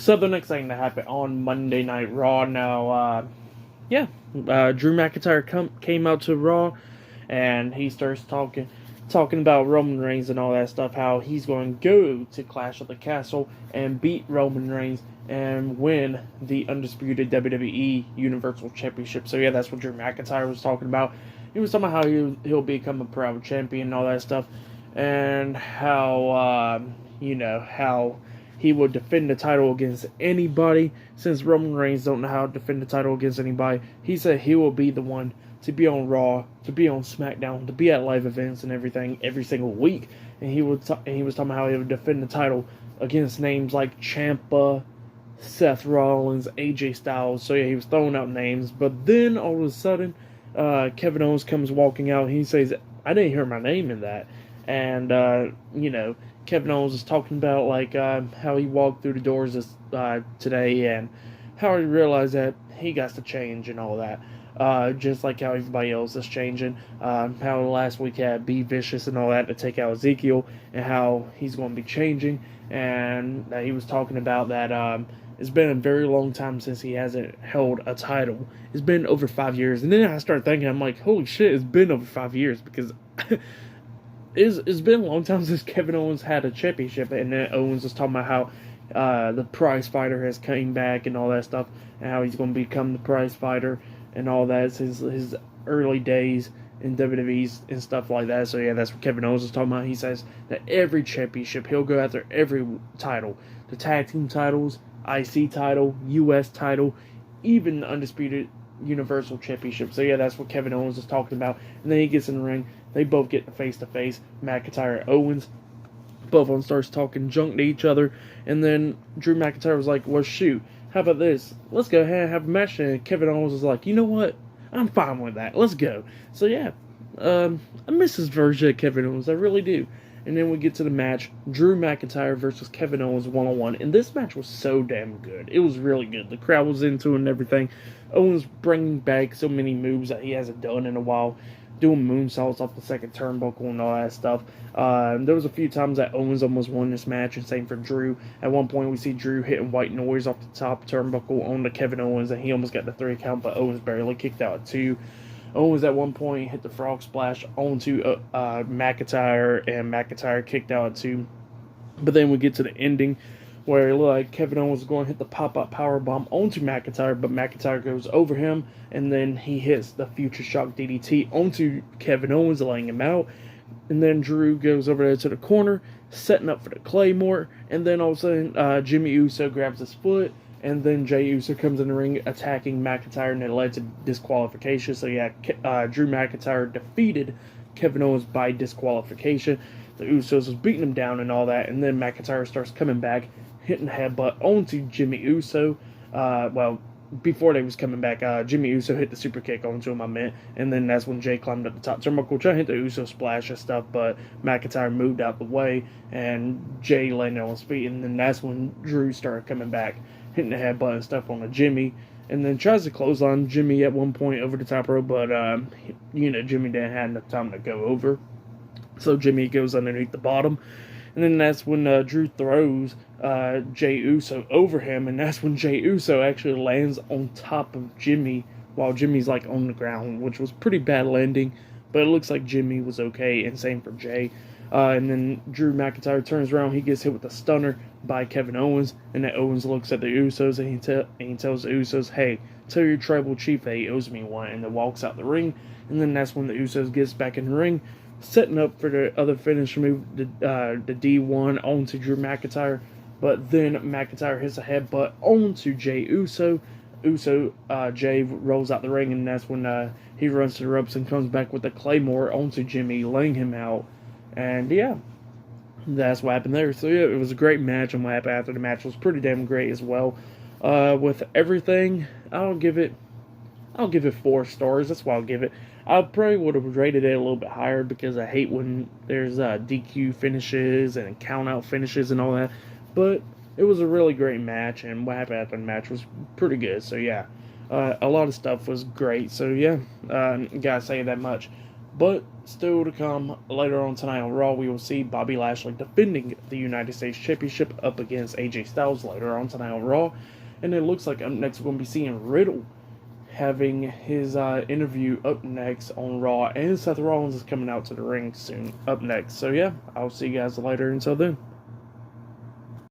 So the next thing that happened on Monday Night Raw now, Drew McIntyre came out to Raw, and he starts talking about Roman Reigns and all that stuff, how he's going to go to Clash of the Castle and beat Roman Reigns and win the undisputed WWE Universal Championship. So yeah, that's what Drew McIntyre was talking about. He was talking about how he'll become a proud champion and all that stuff, and how how he would defend the title against anybody. Since Roman Reigns don't know how to defend the title against anybody, he said he will be the one to be on Raw, to be on SmackDown, to be at live events and everything every single week. And he was talking about how he would defend the title against names like Ciampa, Seth Rollins, AJ Styles. So yeah, he was throwing out names. But then all of a sudden, Kevin Owens comes walking out. And he says, "I didn't hear my name in that." And Kevin Owens is talking about how he walked through the doors today, and how he realized that he got to change and all that. Just like how everybody else is changing. How last week had Be Vicious and all that to take out Ezekiel, and how he's going to be changing. And he was talking about that it's been a very long time since he hasn't held a title. It's been over 5 years. And then I started thinking, I'm like, holy shit, it's been over 5 years, because it's been a long time since Kevin Owens had a championship. And then Owens was talking about how the prize fighter has came back and all that stuff, and how he's going to become the prize fighter and all that. It's his early days in WWE and stuff like that. So yeah, that's what Kevin Owens is talking about. He says that every championship, he'll go after every title. The tag team titles, IC title, US title, even the undisputed Universal Championship. So yeah, that's what Kevin Owens is talking about. And then he gets in the ring. They both get face to face. McIntyre and Owens. Both of them starts talking junk to each other. And then Drew McIntyre was like, well, shoot, how about this? Let's go ahead and have a match. And Kevin Owens was like, you know what? I'm fine with that. Let's go. So yeah, I miss his version of Kevin Owens. I really do. And then we get to the match. Drew McIntyre versus Kevin Owens one-on-one. And this match was so damn good. It was really good. The crowd was into it and everything. Owens bringing back so many moves that he hasn't done in a while. Doing moonsaults off the second turnbuckle and all that stuff. There was a few times that Owens almost won this match, and same for Drew. At one point, we see Drew hitting white noise off the top turnbuckle onto Kevin Owens, and he almost got the 3 count, but Owens barely kicked out at 2. Owens at one point hit the frog splash onto McIntyre, and McIntyre kicked out at 2. But then we get to the ending, where it looked like Kevin Owens was going to hit the pop-up powerbomb onto McIntyre, but McIntyre goes over him, and then he hits the Future Shock DDT onto Kevin Owens, laying him out. And then Drew goes over there to the corner, setting up for the Claymore, and then all of a sudden Jimmy Uso grabs his foot, and then Jey Uso comes in the ring attacking McIntyre, and it led to disqualification. So yeah, Drew McIntyre defeated Kevin Owens by disqualification. The Usos was beating him down and all that, and then McIntyre starts coming back, hitting the headbutt onto Jimmy Uso. Before they was coming back, Jimmy Uso hit the super kick onto him, and then that's when Jay climbed up the top turnbuckle, trying to hit the Uso splash and stuff, but McIntyre moved out the way, and Jay landed on his feet, and then that's when Drew started coming back, hitting the headbutt and stuff on the Jimmy, and then tries to clothesline Jimmy at one point over the top rope, but, Jimmy didn't have enough time to go over, so Jimmy goes underneath the bottom. And then that's when Drew throws Jey Uso over him, and that's when Jey Uso actually lands on top of Jimmy while Jimmy's on the ground, which was pretty bad landing, but it looks like Jimmy was okay, and same for Jay. And then Drew McIntyre turns around, he gets hit with a stunner by Kevin Owens, and then Owens looks at the Usos, and he tells the Usos, hey, tell your tribal chief that he owes me one, and then walks out the ring. And then that's when the Usos gets back in the ring, setting up for the other finish move, the D1 onto Drew McIntyre, but then McIntyre hits a headbutt onto Jey Uso. Jay rolls out the ring, and that's when he runs to the ropes and comes back with the Claymore onto Jimmy, laying him out. And yeah, that's what happened there. So yeah, it was a great match, and what happened after the match was pretty damn great as well. With everything, I'll give it 4 stars. That's why I'll give it. I probably would have rated it a little bit higher, because I hate when there's DQ finishes and count-out finishes and all that. But it was a really great match, and what happened after the match was pretty good. So yeah, a lot of stuff was great. So yeah, gotta say that much. But still to come later on tonight on Raw, we will see Bobby Lashley defending the United States Championship up against AJ Styles later on tonight on Raw. And it looks like up next we're going to be seeing Riddle having his interview up next on Raw. And Seth Rollins is coming out to the ring soon up next. So yeah, I'll see you guys later. Until then.